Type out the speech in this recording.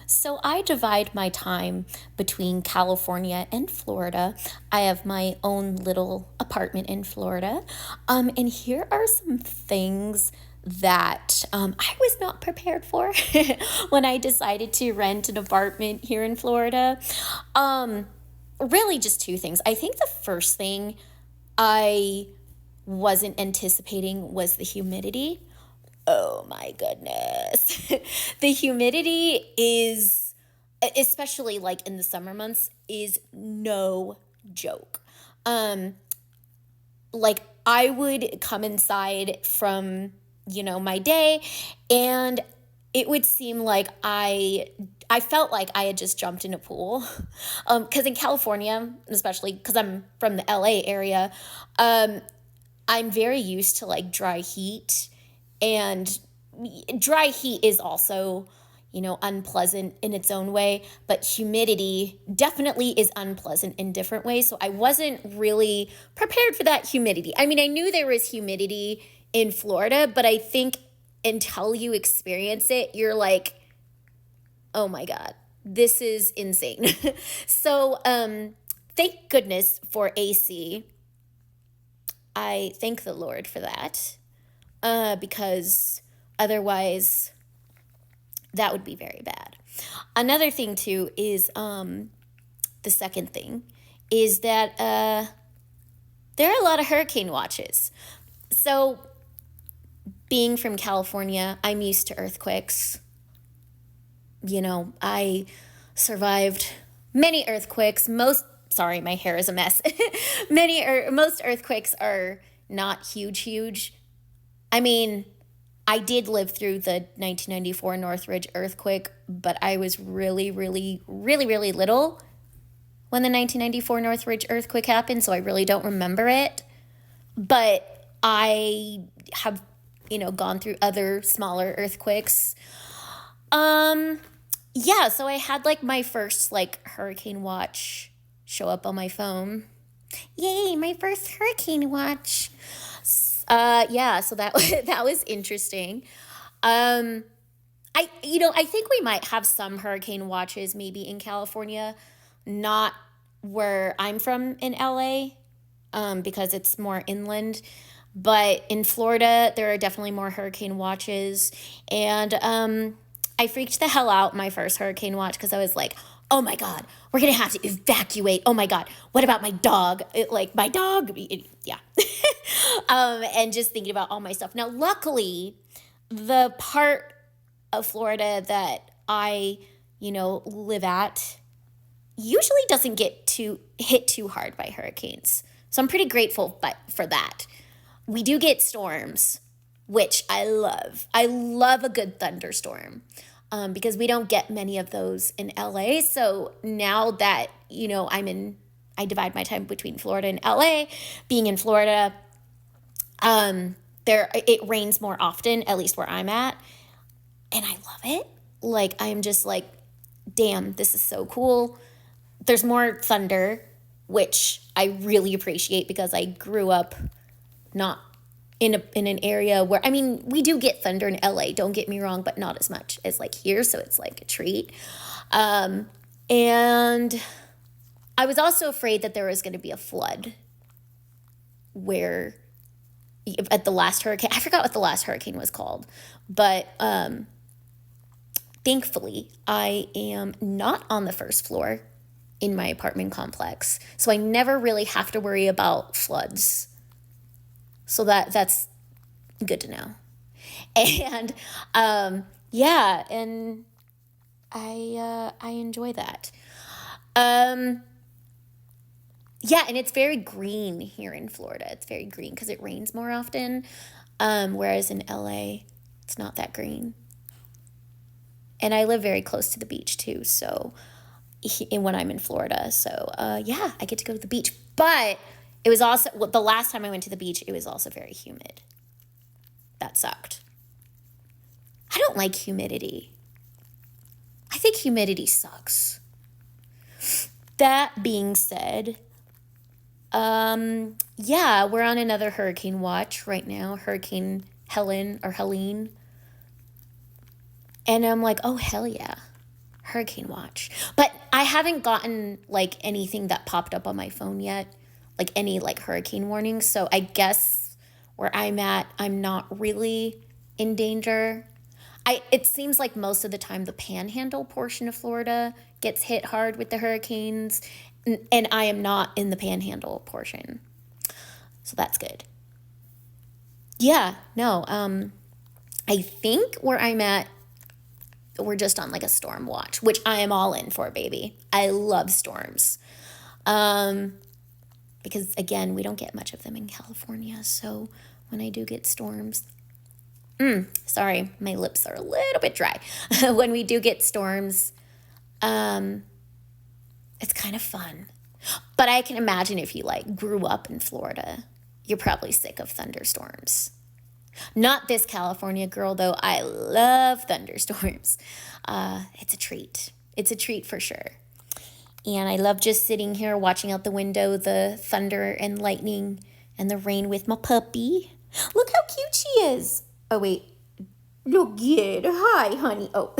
So I divide my time between California and Florida. I have my own little apartment in Florida. And here are some things that I was not prepared for when I decided to rent an apartment here in Florida. Um, Really, just two things. I think the first thing I wasn't anticipating was the humidity. Oh my goodness. The humidity is, especially like in the summer months, is no joke. Um, like I would come inside from, my day, and it would seem like I felt like I had just jumped in a pool. Because in California, especially because I'm from the LA area, um, I'm very used to like dry heat, and dry heat is also, unpleasant in its own way, but humidity definitely is unpleasant in different ways. So I wasn't really prepared for that humidity. I mean, I knew there was humidity in Florida, but I think until you experience it, you're like, oh my God, this is insane. So, thank goodness for AC. I thank the Lord for that, because otherwise that would be very bad. Another thing too is the second thing is that there are a lot of hurricane watches. So being from California, I'm used to earthquakes. I survived many earthquakes. Sorry, my hair is a mess. Most earthquakes are not huge. I mean, I did live through the 1994 Northridge earthquake, but I was really little when the 1994 Northridge earthquake happened, so I really don't remember it. But I have, gone through other smaller earthquakes. Um, yeah, so I had like my first like hurricane watch show up on my phone. Yay, my first hurricane watch. Yeah, so that that was interesting. Um, I think we might have some hurricane watches maybe in California, not where I'm from in LA, because it's more inland. But in Florida, there are definitely more hurricane watches. And I freaked the hell out my first hurricane watch because I was like, oh my God, we're going to have to evacuate. Oh my God, what about my dog? Like, my dog? Yeah. And just thinking about all my stuff. Now, luckily, the part of Florida that I, live at usually doesn't get too hit too hard by hurricanes. So I'm pretty grateful for that. We do get storms, which I love. I love a good thunderstorm, because we don't get many of those in LA. So now that, I divide my time between Florida and LA. Being in Florida, there it rains more often, at least where I'm at, and I love it. Like I'm just like, damn, this is so cool. There's more thunder, which I really appreciate because I grew up not in an area where, I mean, we do get thunder in LA, don't get me wrong, but not as much as like here, so it's like a treat. And I was also afraid that there was going to be a flood where at the last hurricane, I forgot what the last hurricane was called, but thankfully I am not on the first floor in my apartment complex, so I never really have to worry about floods. So that's good to know. And yeah, and I enjoy that. Um, yeah, and it's very green here in Florida. It's very green because it rains more often. Whereas in LA, it's not that green. And I live very close to the beach too. So when I'm in Florida, so yeah, I get to go to the beach. But it was also, well, the last time I went to the beach, it was also very humid. That sucked. I don't like humidity. I think humidity sucks. That being said, yeah, we're on another hurricane watch right now, Hurricane Helen or Helene. And I'm like, oh, hell yeah. hurricane watch. But I haven't gotten like anything that popped up on my phone yet, like any like hurricane warnings. So I guess where I'm at, I'm not really in danger. It seems like most of the time the panhandle portion of Florida gets hit hard with the hurricanes, and I am not in the panhandle portion. So that's good. Yeah, no, I think where I'm at, we're just on like a storm watch, which I am all in for, baby. I love storms. Um, because again, we don't get much of them in California. So when I do get storms, sorry, my lips are a little bit dry. When we do get storms, um, it's kind of fun. But I can imagine if you like grew up in Florida, you're probably sick of thunderstorms. Not this California girl, though. I love thunderstorms. It's a treat. It's a treat for sure. And I love just sitting here watching out the window, the thunder and lightning and the rain with my puppy. Look how cute she is. Oh, wait. Look good. Hi, honey. Oh,